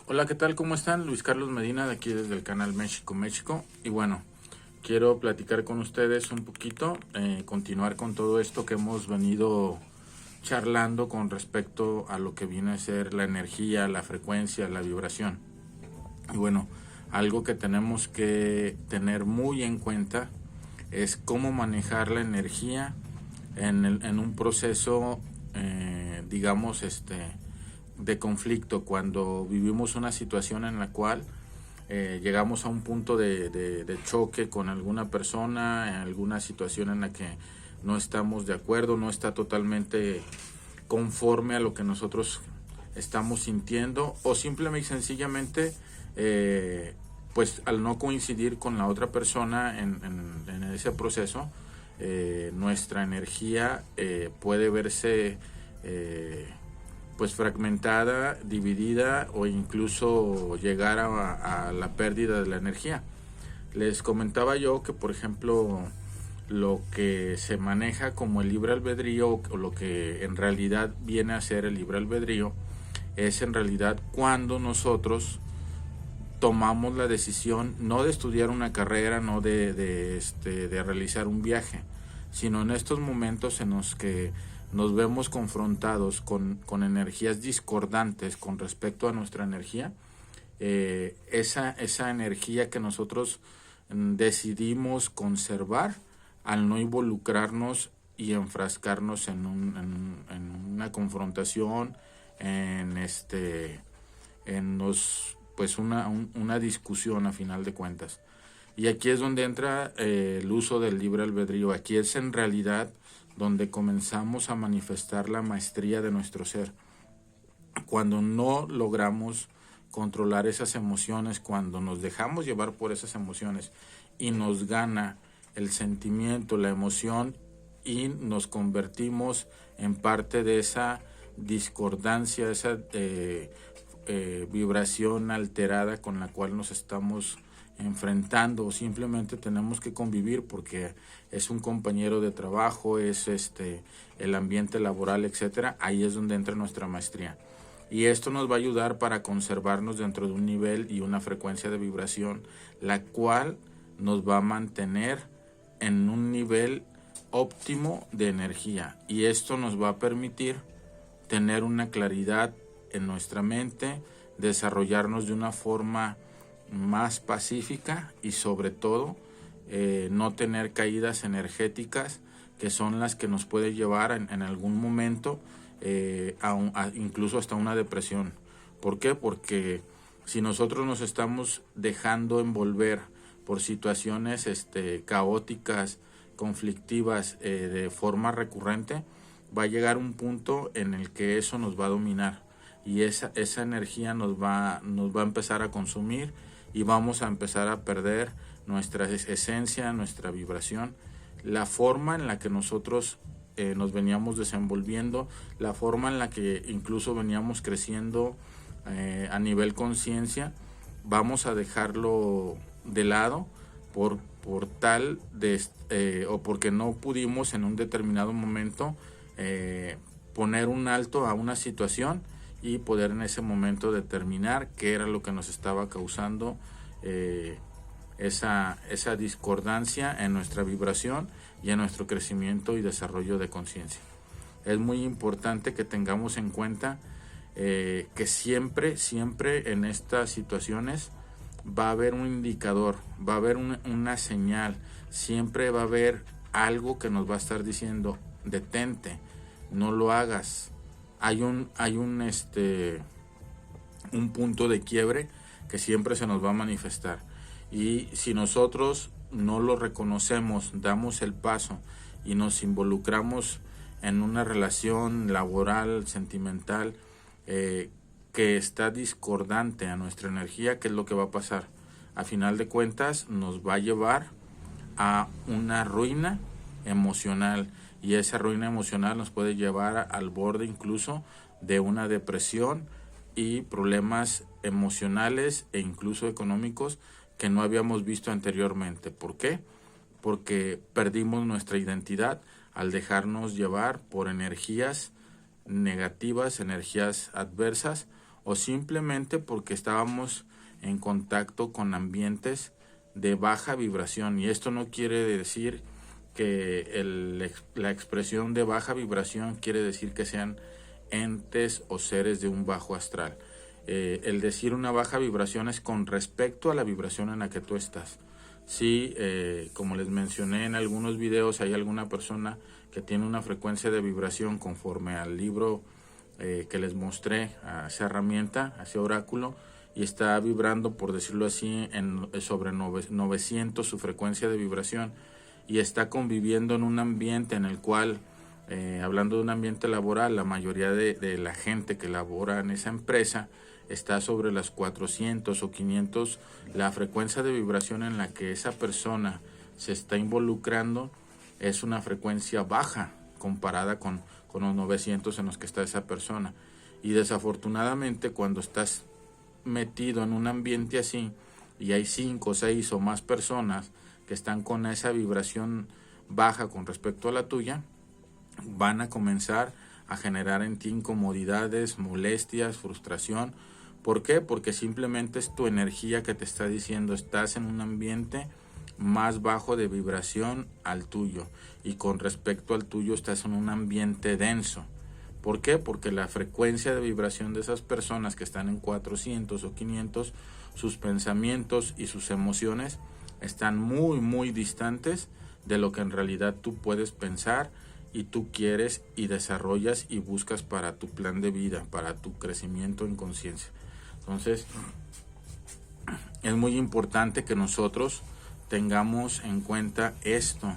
Hola, ¿qué tal? ¿Cómo están? Luis Carlos Medina de aquí desde el canal México México. Y bueno, quiero platicar con ustedes un poquito, continuar con todo esto que hemos venido charlando con respecto a lo que viene a ser la energía, la frecuencia, la vibración. Y bueno, algo que tenemos que tener muy en cuenta es cómo manejar la energía en un proceso, digamos, de conflicto, cuando vivimos una situación en la cual llegamos a un punto de choque con alguna persona, en alguna situación en la que no estamos de acuerdo, no está totalmente conforme a lo que nosotros estamos sintiendo, o simplemente y sencillamente pues al no coincidir con la otra persona en ese proceso, nuestra energía puede verse pues fragmentada, dividida, o incluso llegar a la pérdida de la energía. Les comentaba yo que, por ejemplo, lo que se maneja como el libre albedrío, o lo que en realidad viene a ser el libre albedrío, es en realidad cuando nosotros tomamos la decisión no de estudiar una carrera, no de realizar un viaje, sino en estos momentos en los que nos vemos confrontados con energías discordantes con respecto a nuestra energía. Esa energía que nosotros decidimos conservar al no involucrarnos y enfrascarnos en una confrontación, en pues una discusión a final de cuentas. Y aquí es donde entra el uso del libre albedrío. Aquí es en realidad donde comenzamos a manifestar la maestría de nuestro ser. Cuando no logramos controlar esas emociones, cuando nos dejamos llevar por esas emociones y nos gana el sentimiento, la emoción, y nos convertimos en parte de esa discordancia, esa vibración alterada con la cual nos estamos enfrentando, o simplemente tenemos que convivir porque es un compañero de trabajo, es el ambiente laboral, etcétera. Ahí es donde entra nuestra maestría. Y esto nos va a ayudar para conservarnos dentro de un nivel y una frecuencia de vibración, la cual nos va a mantener en un nivel óptimo de energía. Y esto nos va a permitir tener una claridad en nuestra mente, desarrollarnos de una forma más pacífica y sobre todo no tener caídas energéticas, que son las que nos puede llevar en algún momento incluso hasta una depresión. ¿Por qué? Porque si nosotros nos estamos dejando envolver por situaciones caóticas, conflictivas, de forma recurrente, va a llegar un punto en el que eso nos va a dominar, y esa energía nos va a empezar a consumir, y vamos a empezar a perder nuestra esencia, nuestra vibración, la forma en la que nosotros nos veníamos desenvolviendo, la forma en la que incluso veníamos creciendo a nivel conciencia. Vamos a dejarlo de lado por tal o porque no pudimos en un determinado momento poner un alto a una situación y poder en ese momento determinar qué era lo que nos estaba causando esa discordancia en nuestra vibración y en nuestro crecimiento y desarrollo de conciencia. Es muy importante que tengamos en cuenta que siempre en estas situaciones va a haber un indicador, va a haber una señal, siempre va a haber algo que nos va a estar diciendo: detente, no lo hagas. Hay un punto de quiebre que siempre se nos va a manifestar, y si nosotros no lo reconocemos, damos el paso y nos involucramos en una relación laboral, sentimental, que está discordante a nuestra energía, ¿qué es lo que va a pasar? A final de cuentas nos va a llevar a una ruina emocional, y esa ruina emocional nos puede llevar al borde incluso de una depresión y problemas emocionales e incluso económicos que no habíamos visto anteriormente. ¿Por qué? Porque perdimos nuestra identidad al dejarnos llevar por energías negativas, energías adversas, o simplemente porque estábamos en contacto con ambientes de baja vibración. Y esto no quiere decir que la expresión de baja vibración quiere decir que sean entes o seres de un bajo astral. El decir una baja vibración es con respecto a la vibración en la que tú estás. Si, como les mencioné en algunos videos, hay alguna persona que tiene una frecuencia de vibración conforme al libro que les mostré, a esa herramienta, a ese oráculo, y está vibrando, por decirlo así, sobre 900 su frecuencia de vibración, y está conviviendo en un ambiente en el cual, hablando de un ambiente laboral, la mayoría de la gente que labora en esa empresa está sobre las 400 o 500, la frecuencia de vibración en la que esa persona se está involucrando es una frecuencia baja comparada con los 900 en los que está esa persona. Y desafortunadamente, cuando estás metido en un ambiente así y hay 5, 6 o más personas que están con esa vibración baja con respecto a la tuya, van a comenzar a generar en ti incomodidades, molestias, frustración. ¿Por qué? Porque simplemente es tu energía que te está diciendo estás en un ambiente más bajo de vibración al tuyo, y con respecto al tuyo estás en un ambiente denso. ¿Por qué? Porque la frecuencia de vibración de esas personas que están en 400 o 500, sus pensamientos y sus emociones están muy, muy distantes de lo que en realidad tú puedes pensar y tú quieres y desarrollas y buscas para tu plan de vida, para tu crecimiento en conciencia. Entonces, es muy importante que nosotros tengamos en cuenta esto,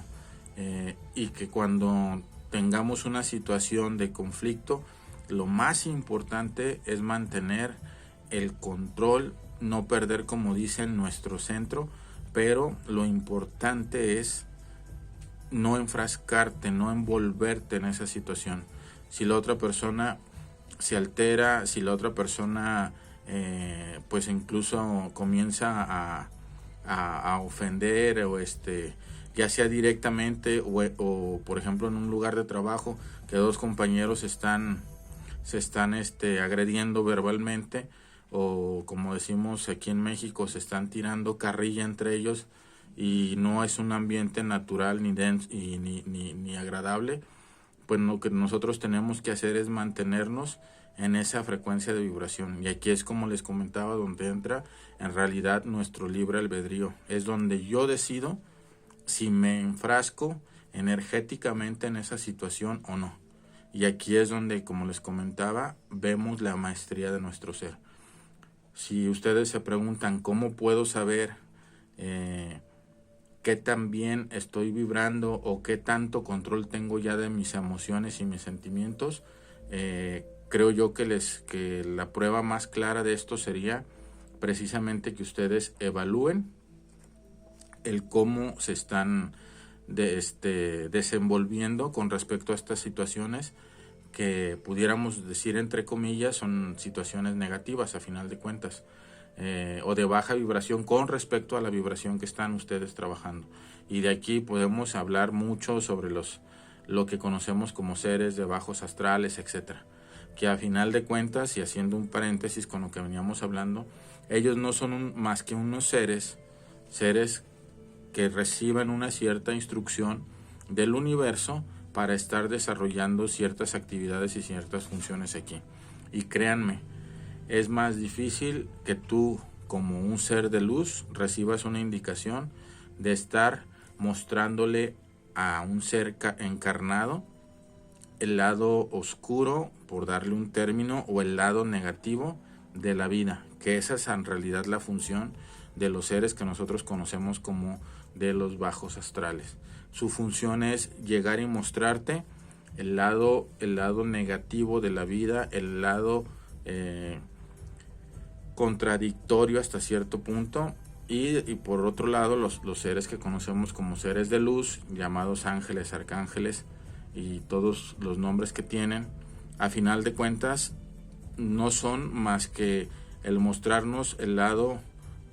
y que cuando tengamos una situación de conflicto, lo más importante es mantener el control, no perder, como dicen, nuestro centro, pero lo importante es no enfrascarte, no envolverte en esa situación. Si la otra persona se altera, si la otra persona pues incluso comienza a ofender, o ya sea directamente o por ejemplo en un lugar de trabajo que dos compañeros se están agrediendo verbalmente, o como decimos aquí en México, se están tirando carrilla entre ellos, y no es un ambiente natural ni denso y ni agradable, pues lo que nosotros tenemos que hacer es mantenernos en esa frecuencia de vibración. Y aquí es, como les comentaba, donde entra en realidad nuestro libre albedrío. Es donde yo decido si me enfrasco energéticamente en esa situación o no. Y aquí es donde, como les comentaba, vemos la maestría de nuestro ser. Si ustedes se preguntan cómo puedo saber qué tan bien estoy vibrando o qué tanto control tengo ya de mis emociones y mis sentimientos, creo yo que la prueba más clara de esto sería precisamente que ustedes evalúen el cómo se están desenvolviendo con respecto a estas situaciones que pudiéramos decir, entre comillas, son situaciones negativas a final de cuentas, o de baja vibración con respecto a la vibración que están ustedes trabajando. Y de aquí podemos hablar mucho sobre lo que conocemos como seres de bajos astrales, etcétera, que a final de cuentas, y haciendo un paréntesis con lo que veníamos hablando, ellos no son más que unos seres que reciben una cierta instrucción del universo para estar desarrollando ciertas actividades y ciertas funciones aquí. Y créanme, es más difícil que tú, como un ser de luz, recibas una indicación de estar mostrándole a un ser encarnado el lado oscuro, por darle un término, o el lado negativo de la vida, que esa es en realidad la función de los seres que nosotros conocemos como de los bajos astrales. Su función es llegar y mostrarte el lado negativo de la vida, el lado contradictorio hasta cierto punto, y por otro lado los seres que conocemos como seres de luz, llamados ángeles, arcángeles y todos los nombres que tienen, a final de cuentas no son más que el mostrarnos el lado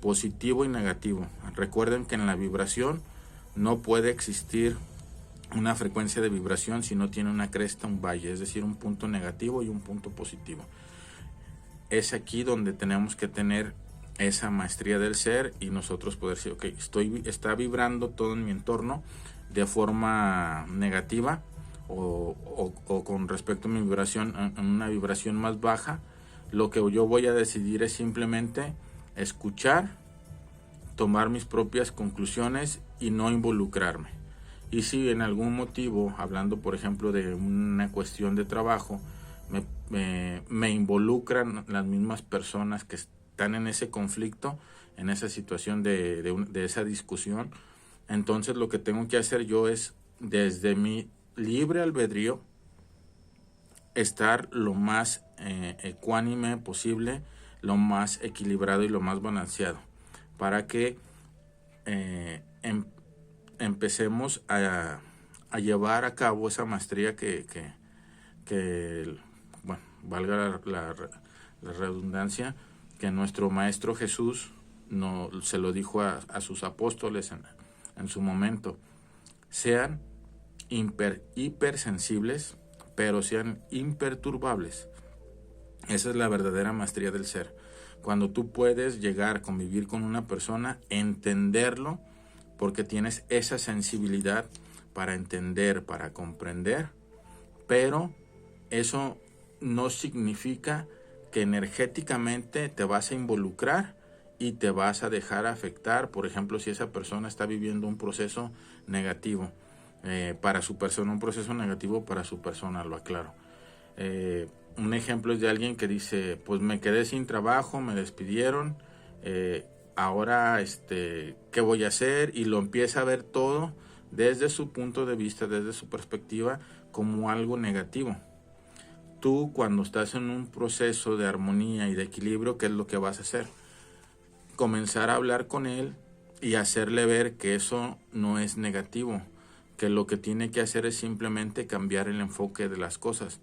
positivo y negativo. Recuerden que en la vibración no puede existir una frecuencia de vibración si no tiene una cresta, un valle, es decir, un punto negativo y un punto positivo. es aquí donde tenemos que tener esa maestría del ser y nosotros poder decir, ok, está vibrando todo en mi entorno de forma negativa o con respecto a mi vibración, en una vibración más baja. Lo que yo voy a decidir es simplemente escuchar, tomar mis propias conclusiones y no involucrarme. Y si en algún motivo, hablando por ejemplo de una cuestión de trabajo, me involucran las mismas personas que están en ese conflicto, en esa situación de esa discusión, entonces lo que tengo que hacer yo es, desde mi libre albedrío, estar lo más ecuánime posible, lo más equilibrado y lo más balanceado, para que empecemos a llevar a cabo esa maestría que bueno, valga la redundancia, que nuestro Maestro Jesús se lo dijo a sus apóstoles en su momento: sean hipersensibles, pero sean imperturbables. Esa es la verdadera maestría del ser. Cuando tú puedes llegar a convivir con una persona, entenderlo, porque tienes esa sensibilidad para entender, para comprender, pero eso no significa que energéticamente te vas a involucrar y te vas a dejar afectar. Por ejemplo, si esa persona está viviendo un proceso negativo para su persona, un proceso negativo para su persona, lo aclaro. Un ejemplo es de alguien que dice, pues me quedé sin trabajo, me despidieron, ahora ¿qué voy a hacer? Y lo empieza a ver todo desde su punto de vista, desde su perspectiva, como algo negativo. Tú, cuando estás en un proceso de armonía y de equilibrio, ¿qué es lo que vas a hacer? Comenzar a hablar con él y hacerle ver que eso no es negativo, que lo que tiene que hacer es simplemente cambiar el enfoque de las cosas,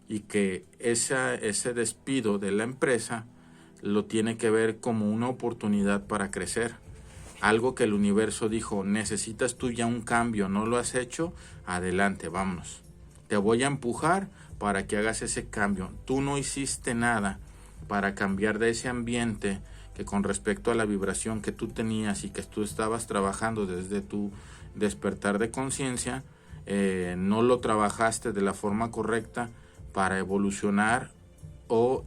y que ese despido de la empresa lo tiene que ver como una oportunidad para crecer. Algo que el universo dijo, necesitas tú ya un cambio, no lo has hecho, adelante, vámonos. Te voy a empujar para que hagas ese cambio. Tú no hiciste nada para cambiar de ese ambiente que, con respecto a la vibración que tú tenías y que tú estabas trabajando desde tu despertar de conciencia, no lo trabajaste de la forma correcta para evolucionar o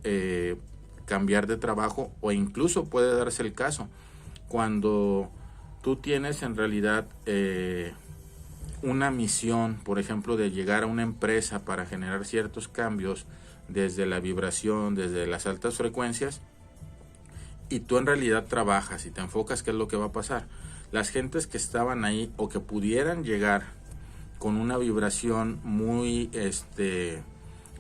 cambiar de trabajo, o incluso puede darse el caso cuando tú tienes en realidad una misión, por ejemplo, de llegar a una empresa para generar ciertos cambios desde la vibración, desde las altas frecuencias, y tú en realidad trabajas y te enfocas, ¿qué es lo que va a pasar? Las gentes que estaban ahí o que pudieran llegar con una vibración muy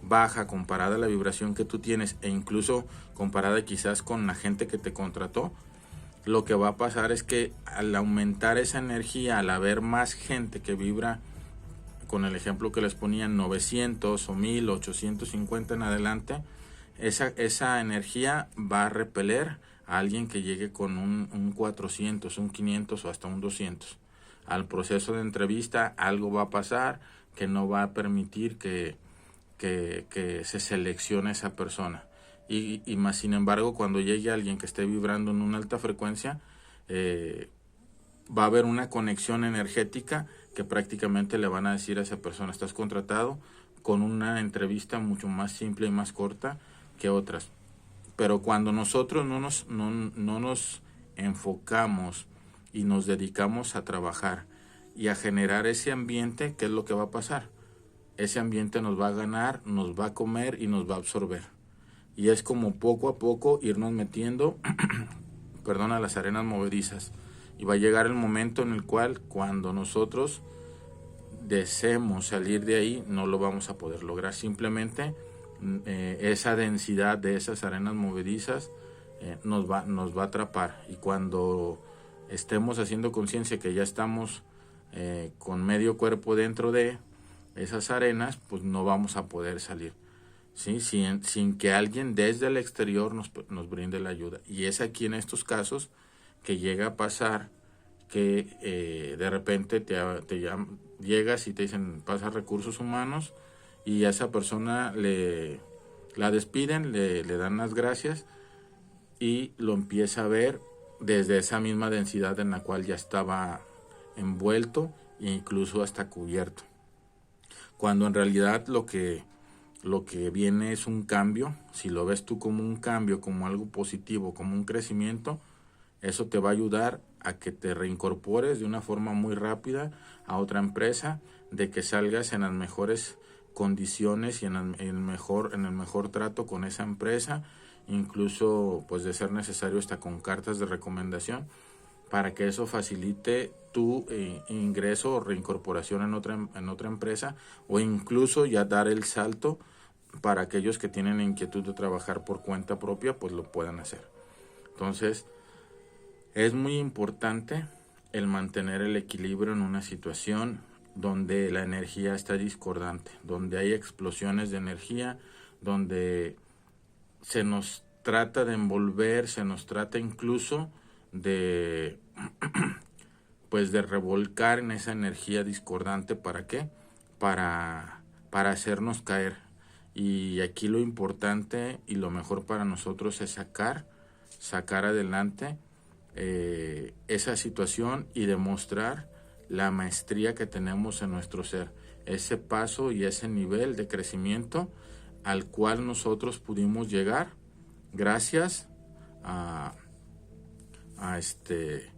baja comparada a la vibración que tú tienes, e incluso comparada quizás con la gente que te contrató, lo que va a pasar es que al aumentar esa energía, al haber más gente que vibra, con el ejemplo que les ponían, 900 o 1000, 850 en adelante, esa energía va a repeler a alguien que llegue con un 400, un 500 o hasta un 200. Al proceso de entrevista algo va a pasar que no va a permitir que se seleccione esa persona. Y más sin embargo, cuando llegue alguien que esté vibrando en una alta frecuencia, va a haber una conexión energética que prácticamente le van a decir a esa persona, estás contratado, con una entrevista mucho más simple y más corta que otras. Pero cuando nosotros no nos enfocamos y nos dedicamos a trabajar y a generar ese ambiente, ¿qué es lo que va a pasar? Ese ambiente nos va a ganar, nos va a comer y nos va a absorber. Y es como poco a poco irnos metiendo a las arenas movedizas. Y va a llegar el momento en el cual, cuando nosotros deseemos salir de ahí, no lo vamos a poder lograr. Simplemente esa densidad de esas arenas movedizas nos va a atrapar. Y cuando estemos haciendo conciencia que ya estamos con medio cuerpo dentro de esas arenas, pues no vamos a poder salir, ¿sí? Sin que alguien desde el exterior nos brinde la ayuda. Y es aquí en estos casos que llega a pasar que de repente llegas y te dicen, pasa recursos humanos, y a esa persona le La despiden, le dan las gracias y lo empieza a ver desde esa misma densidad en la cual ya estaba envuelto e incluso hasta cubierto. Cuando en realidad lo que viene es un cambio. Si lo ves tú como un cambio, como algo positivo, como un crecimiento, eso te va a ayudar a que te reincorpores de una forma muy rápida a otra empresa, de que salgas en las mejores condiciones y en el mejor trato con esa empresa, incluso pues de ser necesario hasta con cartas de recomendación, para que eso facilite tu ingreso o reincorporación en otra empresa, o incluso ya dar el salto para aquellos que tienen inquietud de trabajar por cuenta propia, pues lo puedan hacer. Entonces, es muy importante el mantener el equilibrio en una situación donde la energía está discordante, donde hay explosiones de energía, donde se nos trata de envolver, se nos trata incluso de pues de revolcar en esa energía discordante. ¿Para qué? Para hacernos caer. Y aquí lo importante y lo mejor para nosotros es sacar adelante esa situación y demostrar la maestría que tenemos en nuestro ser, ese paso y ese nivel de crecimiento al cual nosotros pudimos llegar gracias a ese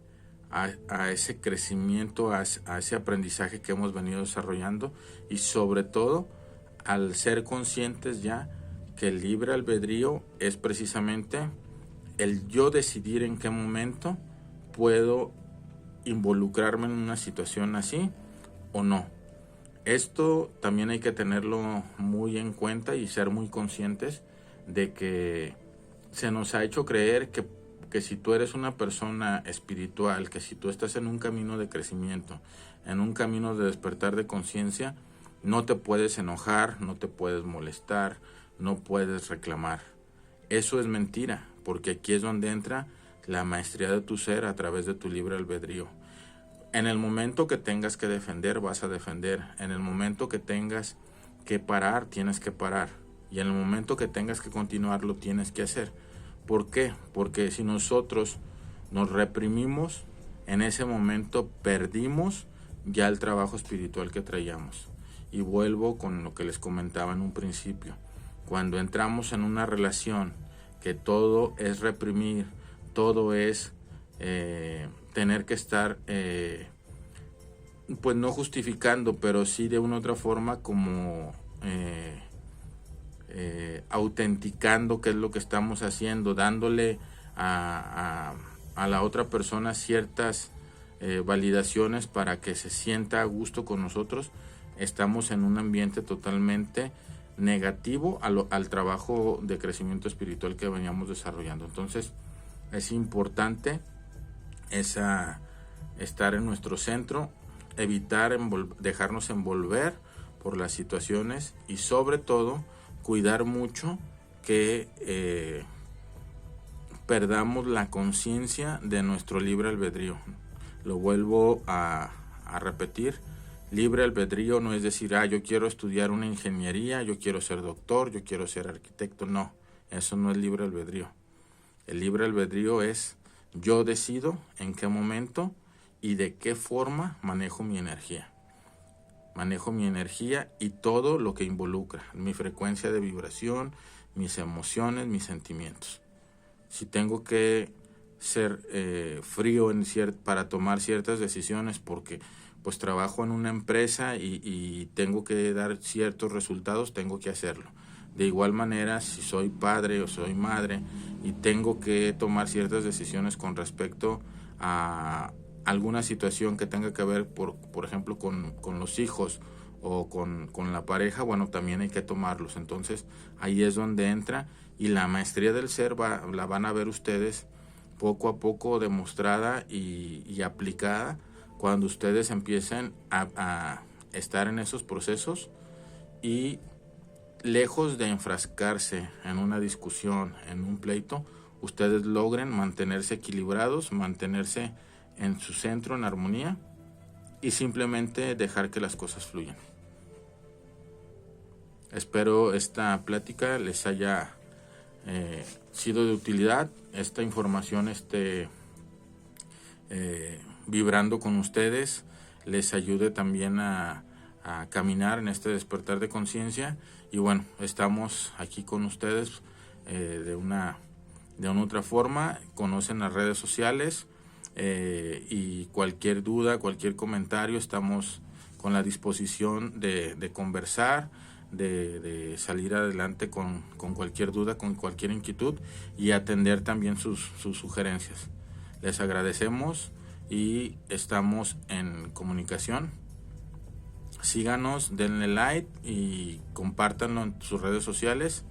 crecimiento, a ese aprendizaje que hemos venido desarrollando, y sobre todo al ser conscientes ya que el libre albedrío es precisamente el yo decidir en qué momento puedo involucrarme en una situación así o no. Esto también hay que tenerlo muy en cuenta y ser muy conscientes de que se nos ha hecho creer que si tú eres una persona espiritual, que si tú estás en un camino de crecimiento, en un camino de despertar de conciencia, no te puedes enojar, no te puedes molestar, no puedes reclamar. Eso es mentira, porque aquí es donde entra la maestría de tu ser a través de tu libre albedrío. En el momento que tengas que defender, vas a defender. En el momento que tengas que parar, tienes que parar. Y en el momento que tengas que continuar, lo tienes que hacer. ¿Por qué? Porque si nosotros nos reprimimos, en ese momento perdimos ya el trabajo espiritual que traíamos. Y vuelvo con lo que les comentaba en un principio. Cuando entramos en una relación que todo es reprimir, todo es tener que estar, pues no justificando, pero sí de una u otra forma como autenticando qué es lo que estamos haciendo, dándole a la otra persona ciertas validaciones para que se sienta a gusto con nosotros, estamos en un ambiente totalmente negativo al trabajo de crecimiento espiritual que veníamos desarrollando. Entonces es importante estar en nuestro centro, evitar dejarnos envolver por las situaciones y sobre todo cuidar mucho que perdamos la conciencia de nuestro libre albedrío. Lo vuelvo a repetir. Libre albedrío no es decir, yo quiero estudiar una ingeniería, yo quiero ser doctor, yo quiero ser arquitecto. No, eso no es libre albedrío. El libre albedrío es yo decido en qué momento y de qué forma manejo mi energía. Manejo mi energía y todo lo que involucra, mi frecuencia de vibración, mis emociones, mis sentimientos. Si tengo que ser frío para tomar ciertas decisiones porque pues trabajo en una empresa y tengo que dar ciertos resultados, tengo que hacerlo. De igual manera, si soy padre o soy madre y tengo que tomar ciertas decisiones con respecto a alguna situación que tenga que ver, por ejemplo, con los hijos o con la pareja, bueno, también hay que tomarlos. Entonces, ahí es donde entra, y la maestría del ser la van a ver ustedes poco a poco demostrada y aplicada cuando ustedes empiecen a estar en esos procesos y lejos de enfrascarse en una discusión, en un pleito, ustedes logren mantenerse equilibrados, mantenerse en su centro, en armonía, y simplemente dejar que las cosas fluyan. Espero esta plática les haya sido de utilidad, esta información esté vibrando con ustedes, les ayude también a caminar en este despertar de conciencia. Y bueno, estamos aquí con ustedes de una otra forma. Conocen las redes sociales, y cualquier duda, cualquier comentario, estamos con la disposición de conversar, de salir adelante con cualquier duda, con cualquier inquietud, y atender también sus sugerencias. Les agradecemos y estamos en comunicación. Síganos, denle like y compártanlo en sus redes sociales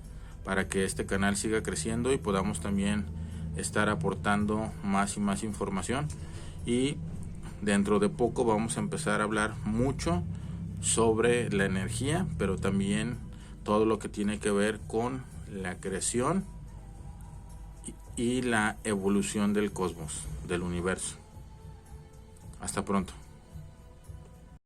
para que este canal siga creciendo y podamos también estar aportando más y más información. Y dentro de poco vamos a empezar a hablar mucho sobre la energía, pero también todo lo que tiene que ver con la creación y la evolución del cosmos, del universo. Hasta pronto.